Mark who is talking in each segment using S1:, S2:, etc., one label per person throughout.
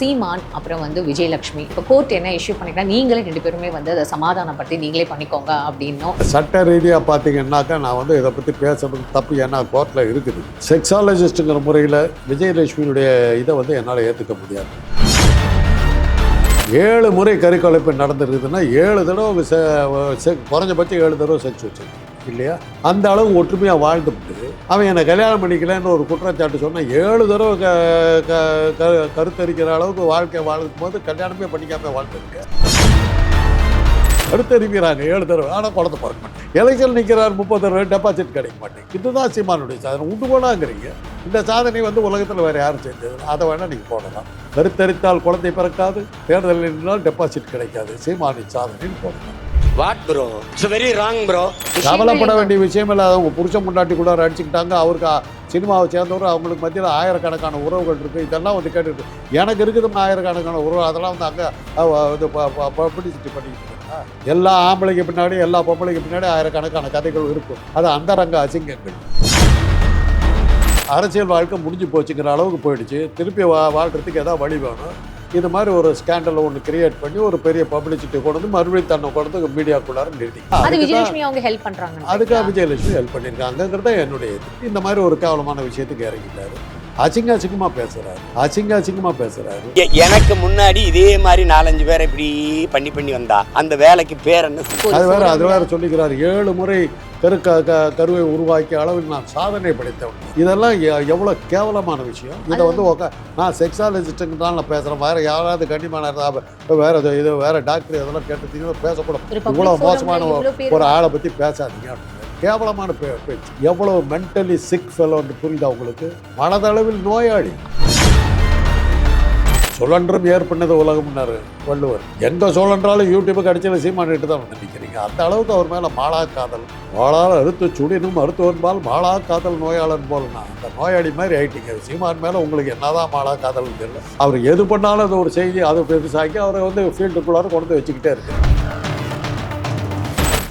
S1: சீமான் அப்புறம் விஜயலட்சுமி இப்போ கோர்ட் என்ன இஷ்யூ பண்ணிக்கலாம், நீங்களே 2 பேருமே அதை சமாதானப்படுத்தி நீங்களே பண்ணிக்கோங்க அப்படின்னும்.
S2: சட்ட ரீதியாக பார்த்தீங்கன்னாக்கா நான் இதை பற்றி பேசுறது தப்பு, ஏன்னா கோர்ட்டில் இருக்குது. செக்ஸாலஜிஸ்ட்டுங்கிற முறையில் விஜயலட்சுமியுடைய இதை என்னால் ஏற்றுக்க முடியாது. 7 முறை கருக்கலைப்பு நடந்துருக்குதுன்னா 7 தடவை குறைஞ்சபட்சம் 7 தடவை செக்ஸ் வச்சிருக்கு இல்லையா? அந்த அளவு ஒற்றுமையாக வாழ்ந்துட்டு அவன் என்னை கல்யாணம் பண்ணிக்கலன்னு ஒரு குற்றச்சாட்டு சொன்னால் 7 தடவை கருத்தரிக்கிற அளவுக்கு வாழ்க்கை வாழும் போது கல்யாணமே பண்ணிக்காம வாழ்ந்துருக்கு. கருத்தரிக்கிறாங்க 7 தடவை, ஆனால் குழந்தை பிறக்க மாட்டேன். எலெக்ஷன் நிற்கிறார் 30 தடவை, டெபாசிட் கிடைக்க மாட்டேன். இதுதான் சீமானுடைய சாதனை. உண்டு போனாங்கிறீங்க. இந்த சாதனை உலகத்தில் வேறு யாரும் செஞ்சது? அதை வேணால் நீங்கள் போடலாம். கருத்தரித்தால் குழந்தை பிறக்காது, தேர்தலில் நின்றால் டெபாசிட் கிடைக்காது. சீமானின் சாதனைன்னு போடலாம்.
S3: What bro, it's very wrong bro.
S2: கவலைப்பட வேண்டிய விஷயம் இல்லை. அவங்க புருஷன் முன்னாடி கூட அடிச்சுக்கிட்டாங்க. அவருக்கு சினிமாவை சேர்ந்தவர், அவங்களுக்கு மத்தியில் ஆயிரக்கணக்கான உறவுகள் இருக்குது. இதெல்லாம் கேட்டுட்டு எனக்கு இருக்குதுன்னு ஆயிரக்கணக்கான உறவு, அதெல்லாம் அங்கே பப்ளிசிட்டி பண்ணிக்கிட்டு இருக்காங்க. எல்லா ஆம்பளைக்கு பின்னாடி எல்லா பொம்பளைக்கு பின்னாடி ஆயிரக்கணக்கான கதைகள் இருக்கும். அது அந்தரங்க அசிங்கங்கள். அரசியல் வாழ்க்கை முடிஞ்சு போச்சுங்கிற அளவுக்கு போயிடுச்சு. திருப்பி வாழ்கிறதுக்கு ஏதாவது வழி வேணும். இது மாதிரி ஒரு ஸ்கேண்டலை ஒன்று கிரியேட் பண்ணி ஒரு பெரிய பப்ளிசிட்டி கொண்டு வந்து மறுபடியும் தன்னை கொண்டு மீடியாக்குள்ளார நிறுத்தி அதுக்காக விஜயலட்சுமி ஹெல்ப் பண்ணியிருக்காங்கிறத என்னுடைய இது. இந்த மாதிரி ஒரு கேவலமான விஷயத்துக்கு இறங்கிட்டாரு. அசிங்கமா பேசுறாரு.
S3: எனக்கு முன்னாடி இதே மாதிரி 4-5 பேரை இப்படி பண்ணி வந்தா அந்த வேலைக்கு பேர் என்ன?
S2: அது வேற சொல்லிக்கிறார். 7 முறை கருவை உருவாக்கிய அளவில் நான் சாதனை படைத்தவன். இதெல்லாம் எவ்வளோ கேவலமான விஷயம். இதை நான் செக்ஸாலஜிஸ்ட்டுங்கிறதால நான் பேசுகிறேன். வேறு யாராவது கண்டிப்பான வேறு டாக்டர் இதெல்லாம் கேட்டுட்டீங்கன்னா பேசக்கூடாது. இவ்வளோ மோசமான ஒரு ஆளை பற்றி பேசாதீங்க அப்படின்னு கேவலமான பேச்சு. எவ்வளோ மென்டலி சிக் ஃபெலோன்னு புரியுதா உங்களுக்கு? மனதளவில் நோயாளி. சுழன்றும் ஏற்பண்ணது உலகம்னாரு வள்ளுவர். எங்கே சுழன்றாலும் யூடியூபுக்கு அடிச்சல சீமானிட்டு தான் நினைக்கிறீங்க. அந்த அளவுக்கு அவர் மேலே மாளா காதல். வாழால் அறுத்து சுடினும் மருத்துவன்பால் மாளா காதல் நோயாளன் போலனா அந்த நோயாளி மாதிரி ஆயிட்டீங்க. சீமான் மேலே உங்களுக்கு என்னதான் மாளா காதல்னு தெரியல. அவர் எது பண்ணாலும் அது ஒரு செய்தி, அதை பெருசாக்கி அவரை ஃபீல்டுக்குள்ளார கொண்டு வச்சுக்கிட்டே இருக்கு.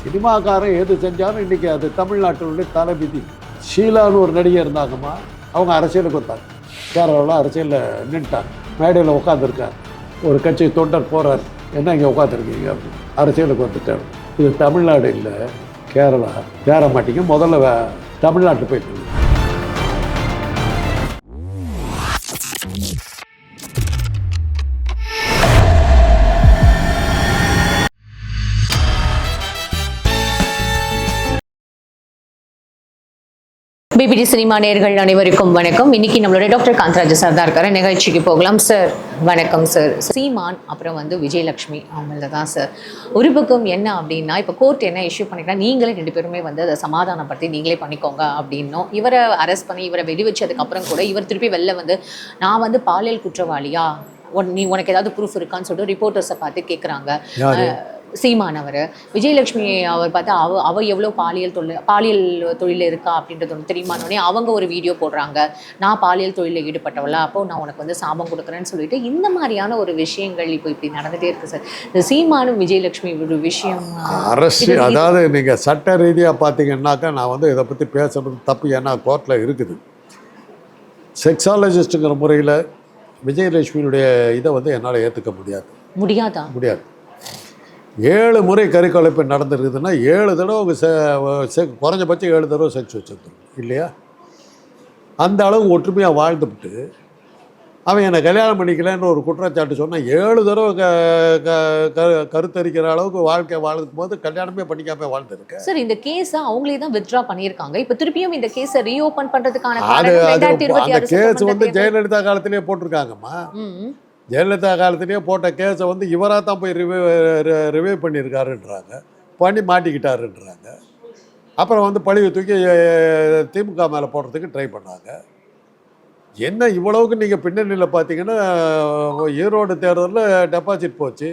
S2: சினிமாக்காரன் எது செஞ்சாலும் இன்றைக்கி அது தமிழ்நாட்டினுடைய தலைவிதி. ஷீலான்னு ஒரு நடிகை இருந்தாங்கம்மா, அவங்க அரசியலுக்கு வந்தாங்க. கேரளாவில் அரசியலில் நின்ட்டாங்க. மேடையில் உட்காந்துருக்கார். ஒரு கட்சி தொண்டர் போகிறார், என்ன இங்கே உட்காந்துருக்கீங்க அப்படின்னு. அரசியலுக்கு வந்துட்டார். இது தமிழ்நாடு இல்லை, கேரளா. சேர மாட்டீங்க, முதல்ல தமிழ்நாட்டில் போயிட்டு.
S1: பிபிடி சினிமா நேயர்கள் அனைவருக்கும் வணக்கம். இன்னைக்கு நம்மளோட டாக்டர் காந்தராஜ் சார் தான் இருக்காரு. நிகழ்ச்சிக்கு போகலாம் சார். வணக்கம் சார். சீமான் அப்புறம் விஜயலட்சுமி அவங்கள தான் சார். ஒரு பக்கம் என்ன அப்படின்னா, இப்போ கோர்ட் என்ன இஷ்யூ பண்ணிக்கலாம், நீங்களே 2 பேருமே அதை சமாதானப்படுத்தி நீங்களே பண்ணிக்கோங்க அப்படின்னும். இவரை அரெஸ்ட் பண்ணி இவரை வெடி வச்சதுக்கப்புறம் கூட இவர் திருப்பி வெளில நான் பாலியல் குற்றவாளியா, உனக்கு ஏதாவது ப்ரூஃப் இருக்கான்னு சொல்லிட்டு ரிப்போர்ட்டர்ஸை பார்த்து கேட்குறாங்க. சீமான் அவர் விஜயலட்சுமி அவர் பார்த்தா அவ எவ்வளோ பாலியல் தொழில் இருக்கா அப்படின்றது ஒன்று தெரியுமானோடனே அவங்க ஒரு வீடியோ போடுறாங்க, நான் பாலியல் தொழிலில் ஈடுபட்டவளா, அப்போ நான் உனக்கு சாபம் கொடுக்குறேன்னு சொல்லிட்டு இந்த மாதிரியான ஒரு விஷயங்கள் இப்போ இப்படி நடந்துகிட்டே இருக்கு சார். இந்த சீமானும் விஜயலட்சுமி ஒரு விஷயம்
S2: அரசியல், அதாவது நீங்கள் சட்ட ரீதியாக பார்த்தீங்கன்னாக்கா நான் இதை பற்றி பேசுறது தப்பு, ஏன்னா கோர்ட்டில் இருக்குது. செக்ஸாலஜிஸ்ட்டுங்கிற முறையில் விஜயலட்சுமியுடைய இதை என்னால் ஏற்றுக்க முடியாது. 7 முறை கருக்கலைப்பு நடந்துருக்குதுன்னா 7 தடவை குறைஞ்சபட்சம் 7 தடவை செக்ஸ் வச்சுருக்கோம் இல்லையா? அந்த அளவு ஒற்றுமையாக வாழ்ந்துவிட்டு அவன் என்னை கல்யாணம் பண்ணிக்கலன்னு ஒரு குற்றச்சாட்டு சொன்னால் 7 தடவை கருத்தரிக்கிற அளவுக்கு வாழ்க்கை வாழும் போது கல்யாணமே பண்ணிக்காம வாழ்ந்துருக்கு.
S1: சார், இந்த கேஸை அவங்களே தான் வித்ட்ரா பண்ணியிருக்காங்க. இப்போ திருப்பியும் இந்த கேஸை ரீஓப்பன் பண்ணுறதுக்கான
S2: அந்த கேஸ் ஜெயலலிதா காலத்திலேயே போட்டிருக்காங்கம்மா. ஜெயலலிதா காலத்திலேயே போட்ட கேஸை இவராக தான் போய் ரிவைவ் பண்ணியிருக்காருன்றாங்க, பண்ணி மாட்டிக்கிட்டாருன்றாங்க. அப்புறம் பழிவை தூக்கி திமுக மேலே போடுறதுக்கு ட்ரை பண்ணாங்க. என்ன இவ்வளவுக்கு நீங்கள் பின்னணியில் பார்த்தீங்கன்னா, ஈரோடு தேர்தலில் டெபாசிட் போச்சு,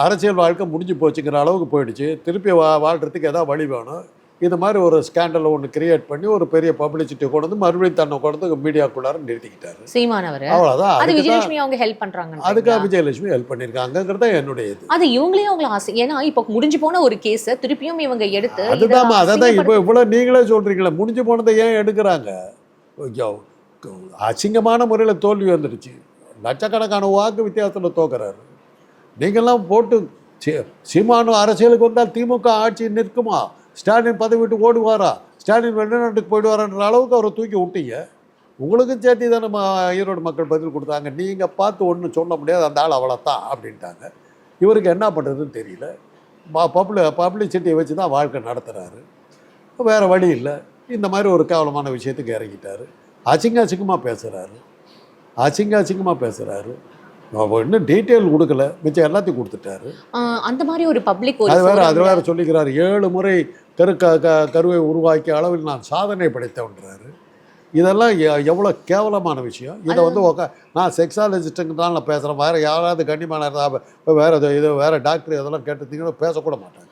S2: அரசியல் வாழ்க்கை முடிஞ்சு போச்சுங்கிற அளவுக்கு போயிடுச்சு. திருப்பி வாழ்கிறதுக்கு ஏதாவது வழி வேணும். இது மாதிரி ஒரு ஸ்கேண்டலை ஒன்று கிரியேட் பண்ணி ஒரு பெரிய பப்ளிசிட்டி கொண்டு வந்து மறுபடியும் தன்னை கொண்டு மீடியாக்குள்ளார நிறுத்திக்கிட்டாரு
S1: சீமானவர்.
S2: அவ்வளோதான்.
S1: அதுக்காக
S2: விஜயலட்சுமி ஹெல்ப் பண்ணியிருக்காங்கிறத என்னுடைய இது.
S1: அது இவங்களே அவங்களை ஆசை. ஏன்னா இப்போ முடிஞ்சு போன ஒரு கேஸை திருப்பியும் இவங்க எடுத்து
S2: அதுதான் இப்போ இவ்வளோ நீங்களே சொல்கிறீங்களே, முடிஞ்சு போனதை ஏன் எடுக்கிறாங்க? அசிங்கமான முறையில் தோல்வி வந்துடுச்சு. லட்சக்கணக்கான வாக்கு வித்தியாசத்தில் தோக்குறாரு. நீங்கள்லாம் போட்டு சீமானு அரசியலுக்கு வந்தால் திமுக ஆட்சி நிற்குமா, ஸ்டாலின் பதவி விட்டு ஓடுவாரா, ஸ்டாலின் வெளிநாட்டுக்கு போயிடுவாரான்ற அளவுக்கு அவரை தூக்கி விட்டீங்க. உங்களுக்கும் சேர்த்து தான் நம்ம ஈரோடு மக்கள் பதில் கொடுத்தாங்க. நீங்கள் பார்த்து ஒன்றும் சொல்ல முடியாது, அந்த ஆள் அவ்வளோத்தான் அப்படின்ட்டாங்க. இவருக்கு என்ன பண்ணுறதுன்னு தெரியல. பப்ளிசிட்டியை வச்சு தான் வாழ்க்கை நடத்துகிறாரு. வேறு வழி இல்லை. இந்த மாதிரி ஒரு கேவலமான விஷயத்துக்கு இறங்கிட்டார். அசிங்கமாக பேசுகிறாரு. இன்னும் டீட்டெயில் கொடுக்கல, மிச்சம் எல்லாத்தையும் கொடுத்துட்டாரு.
S1: அந்த மாதிரி ஒரு பப்ளிக்
S2: அது வேறு சொல்லிக்கிறார். 7 முறை கருவை உருவாக்கிய அளவில் நான் சாதனை படைத்தவன்றாரு. இதெல்லாம் எவ்வளோ கேவலமான விஷயம். இதை வந்து நான் செக்ஸாலஜிஸ்ட்டுங்கிறதால நான் பேசுகிறேன். வேறு யாராவது கண்ணியமான வேறு டாக்டர் இதெல்லாம் கேட்டுருந்தீங்கன்னா பேசக்கூட மாட்டாங்க.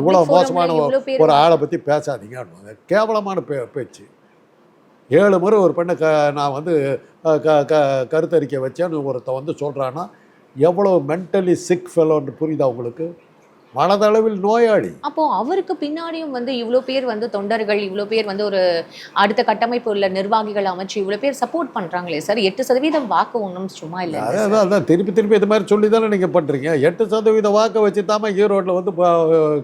S2: இவ்வளோ மோசமான ஒரு ஆளை பற்றி பேசாதீங்க. கேவலமான பேச்சு. 7 முறை ஒரு பெண்ணை நான் வந்து கருத்தரிக்கை வச்சேன்னு ஒருத்தன் வந்து சொல்கிறான்னா எவ்வளோ மென்டலி சிக் ஃபெலோன்னு புரியுதா உங்களுக்கு? மனதளவில் நோயாளி.
S1: அப்போது அவருக்கு பின்னாடியும் வந்து இவ்வளோ பேர் வந்து தொண்டர்கள், இவ்வளோ பேர் வந்து ஒரு அடுத்த கட்டமைப்பு உள்ள நிர்வாகிகள் அமைச்சு இவ்வளோ பேர் சப்போர்ட் பண்ணுறாங்களே சார். 8% வாக்கு ஒன்றும் சும்மா இல்லை.
S2: அதான் திருப்பி இது மாதிரி சொல்லி தானே நீங்கள் பண்ணுறீங்க. 8% வாக்கை வச்சு தாம ஈரோட்டில் வந்து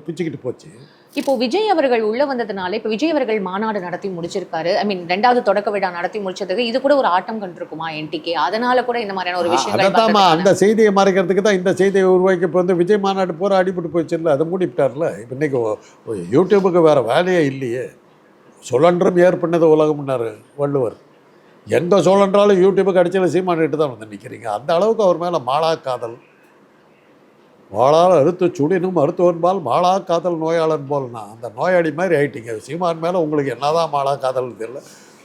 S2: பிச்சுக்கிட்டு போச்சு.
S1: இப்போ விஜய் அவர்கள் உள்ள வந்ததுனால இப்போ விஜய் அவர்கள் மாநாடு நடத்தி முடிச்சிருக்காரு. ஐ மீன் 2வது தொடக்க விழா நடத்தி முடிச்சதுக்கு இது கூட ஒரு ஆட்டம் கண்டிருக்குமா என்டிகே? அதனால கூட இந்த மாதிரியான ஒரு விஷயம்
S2: அந்த செய்தியை மறைக்கிறதுக்கு தான் இந்த செய்தியை உருவாக்கி இப்போ வந்து விஜய் மாநாடு பூரா அடிபட்டு போயிடுச்சுல்ல, அதை மூடிவிட்டார்ல. இப்போ இன்னைக்கு யூடியூபுக்கு வேறு வேலையே இல்லையே. சுழன்றும் ஏற்பண்ணது உலகம்னாரு வள்ளுவர். எங்கே சுழன்றாலும் யூடியூபுக்கு அடிச்சல சீமானிட்டு தான் வந்து நிற்கிறீங்க. அந்த அளவுக்கு அவர் மேலே மாளா காதல். வாழால் அறுத்து சுடினும் மருத்துவன்பால் மாளா காதல் நோயாளன் போல்னா அந்த நோயாளி மாதிரி ஆயிட்டீங்க. சீமான் மேலே உங்களுக்கு என்னதான் மாளா காதல்னு தெரியல.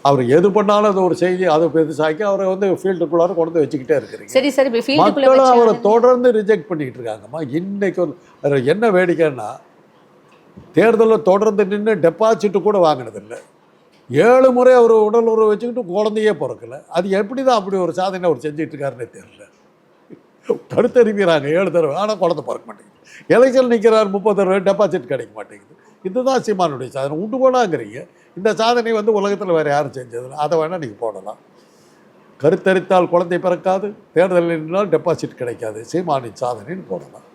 S2: அவர் எது பண்ணாலும் அது ஒரு செய்தி, அதை பெருசாக்கி அவரை வந்து ஃபீல்டுக்குள்ளார கொண்டு வச்சுக்கிட்டே இருக்கிறீங்க.
S1: சரி சரி.
S2: மக்களும் அவரை தொடர்ந்து ரிஜெக்ட் பண்ணிக்கிட்டு இருக்காங்கம்மா. இன்னைக்கு என்ன வேடிக்கைன்னா, தேர்தலில் தொடர்ந்து நின்று டெபாசிட்டு கூட வாங்கினதில்லை. 7 முறை அவர் உடல் உறவு வச்சுக்கிட்டு குழந்தையே பிறக்கலை. அது எப்படி தான் அப்படி ஒரு சாதனை அவர் செஞ்சுட்டு இருக்காருன்னே தெரியல. கருத்தறிவிக்கிறாங்க 7 தடவை, ஆனால் குழந்தை பிறக்க மாட்டேங்குது. எலெக்ஷன் நிற்கிறார் 30 தடவை, டெபாசிட் கிடைக்க மாட்டேங்குது. இதுதான் சீமானுடைய சாதனை. உண்டு போடாங்கிறீங்க. இந்த சாதனை வந்து உலகத்தில் வேறு யாரும் செஞ்சது? அதை வேணால் நீங்கள் போடலாம். கருத்தரித்தால் குழந்தை பிறக்காது, தேர்தலில் நின்றால் டெபாசிட் கிடைக்காது, சீமானின் சாதனைன்னு போடலாம்.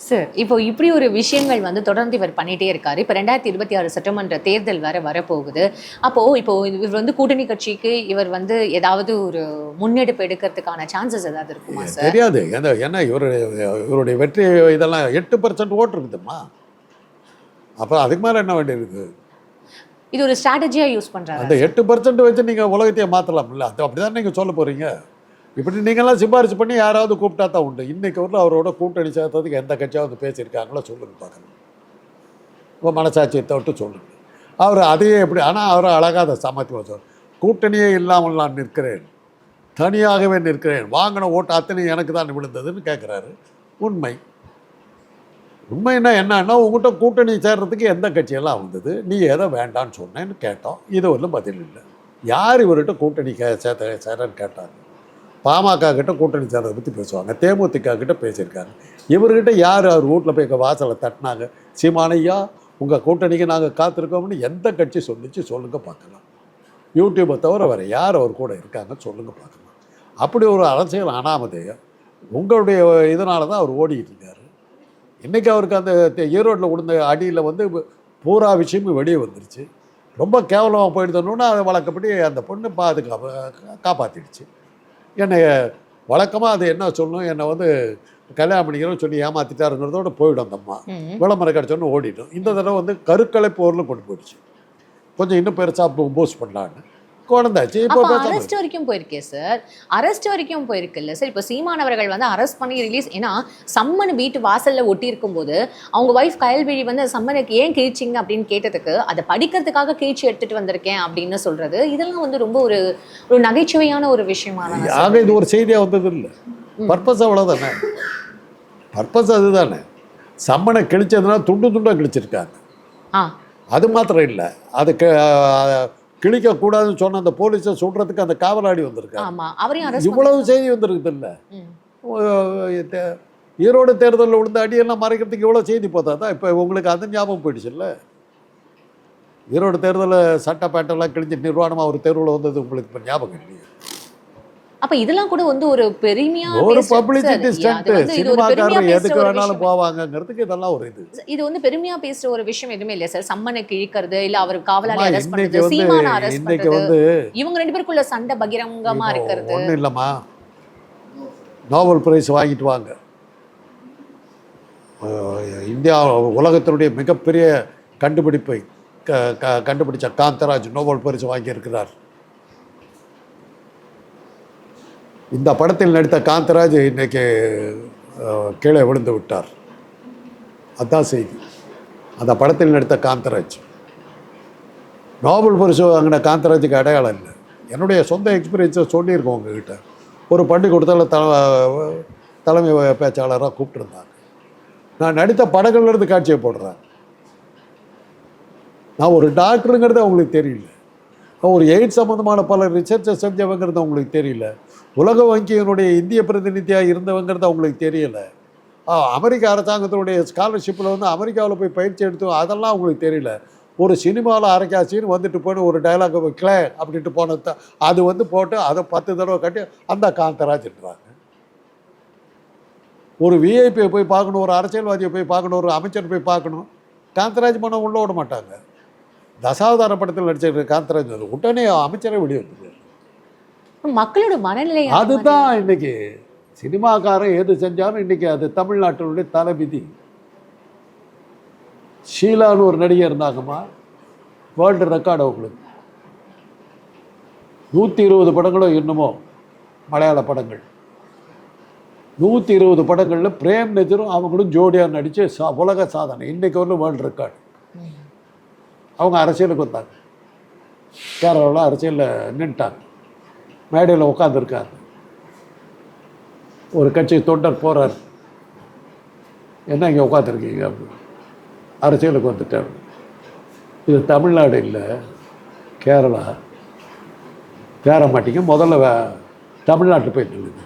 S1: சார், இப்போ இப்படி ஒரு விஷயங்கள் வந்து தொடர்ந்து இவர் பண்ணிகிட்டே இருக்காரு. இப்போ 2026 சட்டமன்ற தேர்தல் வரப்போகுது. அப்போது இவர் வந்து கூட்டணி கட்சிக்கு இவர் வந்து ஏதாவது ஒரு முன்னெடுப்பு எடுக்கிறதுக்கான சான்சஸ் ஏதாவது இருக்குமா சார்?
S2: தெரியாது. ஏன்னா இவருடைய வெற்றி இதெல்லாம் 8% ஓட்டு இருக்குதுமா. அப்புறம் அதுக்கு மேலே என்ன வேண்டியிருக்கு?
S1: இது ஒரு ஸ்ட்ராட்டஜியாக யூஸ் பண்ணுறாங்க.
S2: அந்த 8% வச்சு நீங்கள் உலகத்தையே மாற்றலாம்ல. அது அப்படி தான் நீங்கள் சொல்ல போகிறீங்க. இப்படி நீங்கள்லாம் சிபாரிசு பண்ணி யாராவது கூப்பிட்டா தான் உண்டு. இன்றைக்கி வந்து அவரோட கூட்டணி சேர்த்ததுக்கு எந்த கட்சியாவது பேசியிருக்காங்களோ சொல்லுங்கள் பார்க்கணும். உங்கள் மனசாட்சியை விட்டு சொல்லுங்கள். அவர் அதையே எப்படி, ஆனால் அவர் அழகாக அதை சமாளித்து வச்சார். கூட்டணியே இல்லாமல் நான் நிற்கிறேன், தனியாகவே நிற்கிறேன், வாங்கின ஓட்டு அத்தனை எனக்கு தான் விழுந்ததுன்னு கேட்குறாரு. உண்மைன்னா என்னன்னா, உங்கள்கிட்ட கூட்டணி சேர்றதுக்கு எந்த கட்சியெல்லாம் வந்தது, நீ எதை வேண்டான்னு சொன்னேன்னு கேட்டோம். இது ஒன்றும் பதில் இல்லை. யார் இவர்கிட்ட கூட்டணி சேரன்னு கேட்டாங்க. பாமக கிட்ட கூட்டணி சேர்றதை பற்றி பேசுவாங்க, தேமுதிக கிட்ட பேசியிருக்காங்க. இவர்கிட்ட யார் அவர் வீட்டில் போய் வாசலை தட்டினாங்க, சீமானையா உங்கள் கூட்டணிக்கு நாங்கள் காத்திருக்கோம்னு எந்த கட்சி சொல்லிச்சு சொல்லுங்கள் பார்க்கலாம். யூடியூப்பை தவிர வேறு யார் அவர் கூட இருக்காங்கன்னு சொல்லுங்கள் பார்க்கலாம். அப்படி ஒரு அரசியல் அனாமதேயம் உங்களுடைய இதனால தான் அவர் ஓடிக்கிட்டு இருக்காரு. இன்றைக்கி அவருக்கு அந்த ஈரோட்டில் விழுந்த அடியில் வந்து பூரா விஷயமும் வெளியே வந்துருச்சு. ரொம்ப கேவலமாக போயிடுதோன்னா அதை வழக்கப்படி அந்த பொண்ணு காப்பாற்றிடுச்சு. என்னை வழக்கமாக அது என்ன சொல்லணும், என்னை வந்து கல்யாணம் பண்ணிக்கிறோம் சொல்லி ஏமாற்றிட்டாருங்கிறதோட போயிடும் அந்த அம்மா. விளம்பரம் கிடச்சோன்னு ஓடிடும். இந்த தடவை வந்து கருக்கலை போரில் கொண்டு போயிடுச்சு. கொஞ்சம் இன்னும் பெருசாக பூஸ்ட் பண்ணலான்னு குழந்தாச்சு. இப்போ
S1: அரெஸ்ட் வரைக்கும் போயிருக்கே சார். அரெஸ்ட் வரைக்கும் போயிருக்குல்ல சார். இப்போ சீமானவர்கள் வந்து அரெஸ்ட் பண்ணி ரிலீஸ், ஏன்னா சம்மன் வீட்டு வாசலில் ஒட்டி இருக்கும்போது அவங்க ஒய்ஃப் கயல்விழி வந்து சம்மனுக்கு ஏன் கிழிச்சிங்க அப்படின்னு கேட்டதுக்கு அதை படிக்கிறதுக்காக கிழிச்சு எடுத்துகிட்டு வந்திருக்கேன் அப்படின்னு சொல்கிறது, இதெல்லாம் வந்து ரொம்ப ஒரு நகைச்சுவையான ஒரு விஷயமான.
S2: ஆக இது ஒரு செய்தியாக வந்தது இல்லை. பர்பஸ் அவ்வளோதானே. பர்பஸ் அதுதானே. சம்மனை கிழிச்சதுன்னா துண்டாக கிழிச்சிருக்காங்க. அது மாத்திரம் இல்லை, அது கிழிக்கக்கூடாதுன்னு சொன்ன அந்த போலீஸை சொல்கிறதுக்கு அந்த காவலாடி வந்திருக்காங்க. இவ்வளவு செய்தி வந்திருக்குது இல்லை. ஈரோடு தேர்தலில் விழுந்த அடியெல்லாம் மறைக்கிறதுக்கு இவ்வளோ செய்தி பார்த்தா தான் இப்போ உங்களுக்கு அது ஞாபகம் போயிடுச்சு இல்லை. ஈரோடு தேர்தலில் சட்டப்பேட்டெல்லாம் கிழிஞ்சு நிர்வாணமாக ஒரு தெருவில் வந்தது உங்களுக்கு இப்போ ஞாபகம் இல்லையா?
S1: அப்ப இதெல்லாம் கூட வந்து ஒரு பெருமையா
S2: ஒரு
S1: பேச-
S2: பப்ளிசிட்டி
S1: sir,
S2: ஸ்டண்ட்.
S1: அது வந்து இது ஒரு பெருமையா
S2: சினிமாக்காரர்
S1: பேசுற
S2: எதுக்கு
S1: ஒரு
S2: வேணாலும்
S1: விஷயம்.
S2: போவாங்கங்கிறதுக்கு இதெல்லாம் ஒரு இது.
S1: இது வந்து பெருமையா பேசுற ஒரு விஷயம் எதுவுமே இல்லையா சார்? சம்மனுக்கு இழுக்கிறது, இல்ல அவர் காவலாளி
S2: அம்மா,
S1: அரெஸ்ட்
S2: இன்னைக்கு
S1: பண்றது,
S2: வந்து
S1: சீமான அரெஸ்ட்
S2: இன்னைக்கு
S1: பண்றது,
S2: வந்து
S1: இவங்க 2 பேருக்குள்ள சண்டை பகிரங்கமா இருக்கிறது.
S2: ஒன்றும் இல்லைம்மா, நோபல் பிரைஸ் வாங்கிட்டு வாங்க. இந்தியா உலகத்தினுடைய மிகப்பெரிய கண்டுபிடிப்பை கண்டுபிடிச்ச காந்தராஜ் நோபல் பரிசு வாங்கியிருக்கிறார். இந்த படத்தில் நடித்த காந்தராஜ் இன்னைக்கு கீழே விழுந்து விட்டார். அதான் செய்தி. அந்த படத்தில் நடித்த காந்தராஜ் நோபல் பரிசு வாங்கின காந்தராஜுக்கு அடையாளம் இல்லை. என்னுடைய சொந்த எக்ஸ்பீரியன்ஸை சொல்லியிருக்கோம் உங்ககிட்ட. ஒரு பள்ளிக்கூடத்தில் தலைமை பேச்சாளராக கூப்பிட்டுருந்தாங்க. நான் நடித்த படங்கள்லேருந்து காட்சியை போடுறேன். நான் ஒரு டாக்டருங்கிறது அவங்களுக்கு தெரியல. ஒரு எய்ட்ஸ் சம்மந்தமான பல ரிசர்ச்சை செஞ்சவங்கிறது அவங்களுக்கு தெரியல. உலக வங்கியினுடைய இந்திய பிரதிநிதியாக இருந்தவங்கிறது அவங்களுக்கு தெரியலை. அமெரிக்க அரசாங்கத்தினுடைய ஸ்காலர்ஷிப்பில் வந்து அமெரிக்காவில் போய் பயிற்சி எடுத்து அதெல்லாம் அவங்களுக்கு தெரியல. ஒரு சினிமாவில் அரைக்காசின்னு வந்துட்டு போய் ஒரு டைலாக் வைக்கல அப்படின்ட்டு போனது அது வந்து போட்டு அதை 10 தடவை கட்டி அந்த காந்தராஜ்ன்றாங்க. ஒரு விஐபியை போய் பார்க்கணும், ஒரு அரசியல்வாதியை போய் பார்க்கணும், ஒரு அமைச்சர் போய் பார்க்கணும், காந்தராஜ் பணம் உள்ள விட மாட்டாங்க. தசாவதார படத்தில் நடிச்சிருக்க காந்தராஜ் வந்து உடனே அமைச்சரை வெளியே வந்துருக்காரு.
S1: மக்களோட மனநிலை
S2: அதுதான் இன்னைக்கு சினிமாக்காரன் எது செஞ்சாலும் இன்னைக்கு அது தமிழ்நாட்டினுடைய தலைவிதி. ஷீலான்னு ஒரு நடிகை இருந்தாங்கம்மா, வேர்ல்டு ரெக்கார்டு அவங்களுக்கு. 120 படங்களும் என்னமோ மலையாள படங்கள். 120 படங்களில் பிரேம் நஜரும் அவங்களும் ஜோடியாக நடித்து உலக சாதனை. இன்றைக்கு வந்து வேர்ல்டு ரெக்கார்டு. அவங்க அரசியலுக்கு வந்தாங்க. கேரளாவில் அரசியலில் நின்ட்டாங்க. மேடையில் உட்காந்துருக்காரு. ஒரு கட்சி தொண்டர் போகிறார், என்ன இங்கே உட்காந்துருக்கீங்க அப்படின்னு. அரசியலுக்கு வந்துட்டார். இது தமிழ்நாடு இல்லை, கேரளா. தேர மாட்டீங்க, முதல்ல தமிழ்நாட்டில் போய் நில்லுங்க.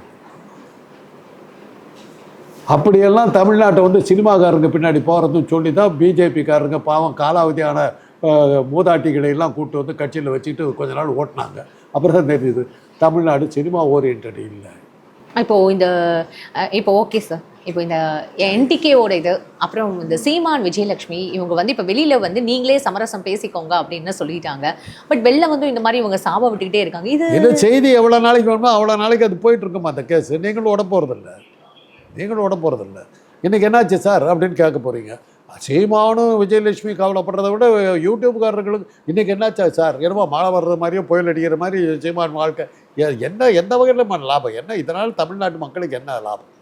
S2: அப்படியெல்லாம் தமிழ்நாட்டை வந்து சினிமாக்காரங்க பின்னாடி போகிறதுன்னு சொல்லி தான் பிஜேபிக்காரங்க பாவம் காலாவதியான மூதாட்டிகளை எல்லாம் கூப்பிட்டு வந்து கட்சியில் வச்சுட்டு கொஞ்ச நாள் ஓட்டினாங்க. அப்புறம் தான் தெரியுது தமிழ்நாடு சினிமா ஓரியன்ட் இல்லை.
S1: இப்போ ஓகே சார், இப்போ இந்த என்டிகேவோட இது, அப்புறம் இந்த சீமான் விஜயலட்சுமி இவங்க வந்து இப்போ வெளியில் வந்து நீங்களே சமரசம் பேசிக்கோங்க அப்படின்னு சொல்லிட்டாங்க. பட் வெளில வந்து இந்த மாதிரி இவங்க சாப விட்டுக்கிட்டே இருக்காங்க. இது
S2: செய்தி எவ்வளோ நாளைக்கு வேணுமோ அவ்வளோ நாளைக்கு அது போயிட்டு இருக்குமா அந்த கேஸ்? நீங்களும் விட போகிறதில்ல, நீங்களும் விட போகிறதில்ல. இன்றைக்கி என்னாச்சு சார் அப்படின்னு கேட்க போகிறீங்க. சீமானும் விஜயலட்சுமி கவலைப்படுறத விட யூடியூப்காரர்களுக்கு இன்றைக்கி என்னாச்சா சார், என்னமோ மழை வர்றது மாதிரியும் புயல் அடிக்கிற மாதிரி சீமான் வாழ்க்கை என்ன, எந்த வகையில் லாபம் என்ன? இதனால் தமிழ்நாட்டு மக்களுக்கு என்ன லாபம்?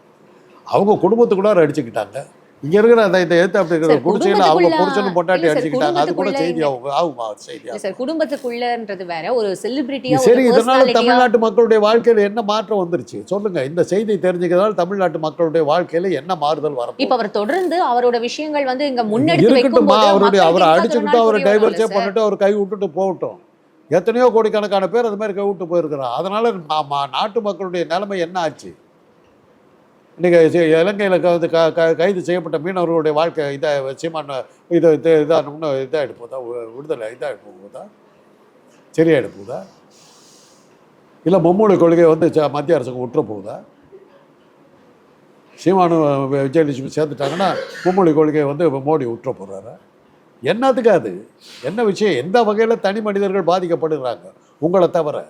S2: அவங்க குடும்பத்துக்குள்ளார அடிச்சுக்கிட்டாங்க. இங்கே இருக்கிற அந்த இந்த எழுத்து அப்படி இருக்கிற குடிசையில் அவங்க புருஷனும் பொண்டாட்டி அடிச்சுக்கிட்டாங்க. அது கூட செய்தி ஆகுமா? செய்தி
S1: சார் குடும்பத்துக்குள்ளன்றது வேற, ஒரு செலிபிரிட்டியா
S2: சரி. இதனால தமிழ்நாட்டு மக்களுடைய வாழ்க்கையில் என்ன மாற்றம் வந்துருச்சு சொல்லுங்க? இந்த செய்தி தெரிஞ்சுக்கிறதால தமிழ்நாட்டு மக்களுடைய வாழ்க்கையில என்ன மாறுதல் வரும்?
S1: இப்ப அவர் தொடர்ந்து அவரோட விஷயங்கள் வந்து இங்க முன்னெடுத்து
S2: இருக்கட்டுமா,
S1: வைக்கும்போது
S2: அவரை அடிச்சுக்கிட்டு அவரை டைவர்ஸே பண்ணிட்டு அவர் கை விட்டுட்டு போகட்டும். எத்தனையோ கோடிக்கணக்கான பேர் அது மாதிரி கை விட்டு போயிருக்கிறார். அதனால நாட்டு மக்களுடைய நிலைமை என்ன ஆச்சு? இன்றைக்கி இலங்கையில் கைது செய்யப்பட்ட மீனவர்களுடைய வாழ்க்கை இதாக சீமான இதாகணும்னு இதாகிட்டு போதா? விடுதலை இதாகிட்டு போகுதா? சரியாயிட்டு போகுதா? இல்லை மும்மொழி கொள்கை வந்து மத்திய அரசுக்கு விட்டுற போகுதா? சீமானு விஜயலட்சுமி சேர்த்துட்டாங்கன்னா மும்மொழி கொள்கையை வந்து மோடி விட்டுற போகிறாரா? என்னத்துக்கு அது? என்ன விஷயம்? எந்த வகையில் தனி மனிதர்கள் பாதிக்கப்படுகிறாங்க உங்களை தவிர?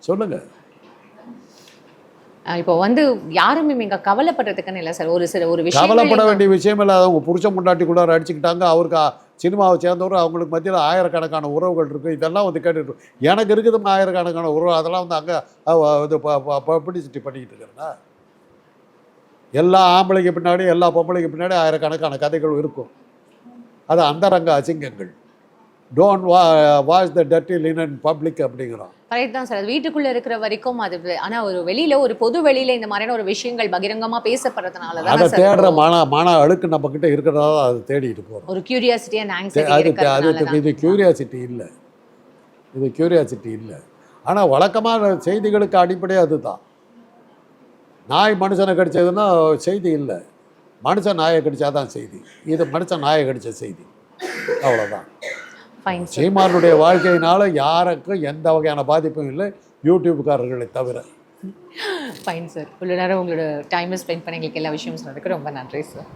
S2: சொல்லுங்கள்.
S1: இப்போ வந்து யாருமே இங்கே கவலைப்படுறதுக்குன்னு இல்லை சார். ஒரு விஷயம்
S2: கவலைப்பட வேண்டிய விஷயம் இல்லை. அவங்க புருஷன் முன்னாட்டிக்குள்ளார அடிச்சுக்கிட்டாங்க. அவருக்கு சினிமாவை சேர்ந்தவர், அவங்களுக்கு மத்தியில் ஆயிரக்கணக்கான உறவுகள் இருக்குது. இதெல்லாம் வந்து கேட்டுட்டு எனக்கு இருக்குதுமா ஆயிரக்கணக்கான உறவு. அதெல்லாம் வந்து அங்கே இது பப்ளிசிட்டி பண்ணிக்கிட்டு இருக்கிறேன்னா, எல்லா ஆம்பளைக்கு பின்னாடி எல்லா பொம்பளைக்கு பின்னாடி ஆயிரக்கணக்கான கதைகள் இருக்கும். அது அந்தரங்க அசிங்கங்கள். Don't wash the dirty linen public அப்படிங்கிறோம்.
S1: கரெக்ட் தான் சார். அது வீட்டுக்குள்ள இருக்கிற வரைக்கும் அது, ஆனால் ஒரு வெளியில ஒரு பொது வெளியில இந்த மாதிரியான ஒரு விஷயங்கள் பகிரங்கமாக பேசப்படுறதுனால தான்
S2: அதை தேடுற மன அழுக்கு நம்ம கிட்ட இருக்கிறதா அது தேடிட்டு போகிறோம்.
S1: ஒரு கியூரியாசிட்டி அண்ட் ஆங்ஸைட்டி.
S2: இது கியூரியாசிட்டி இல்லை, இது கியூரியாசிட்டி இல்லை. ஆனால் வழக்கமான செய்திகளுக்கு அடிப்படையே அதுதான். நாய் மனுஷனை கடிச்சதுன்னா செய்தி இல்லை, மனுஷன் நாயை கடிச்சாதான் செய்தி. இது மனுஷன் நாயை கடிச்ச செய்தி, அவ்வளோதான். சீமானுடைய வாழ்க்கையினால யாருக்கும் எந்த வகையான பாதிப்பும் இல்லை. யூடியூப்காரர்களை தவிர.
S1: Fine sir. இவ்வளோ நேரம் உங்களோட டைமை ஸ்பெண்ட் பண்ணி எங்களுக்கு எல்லா விஷயமும் சொன்னதுக்கு ரொம்ப நன்றி சார்.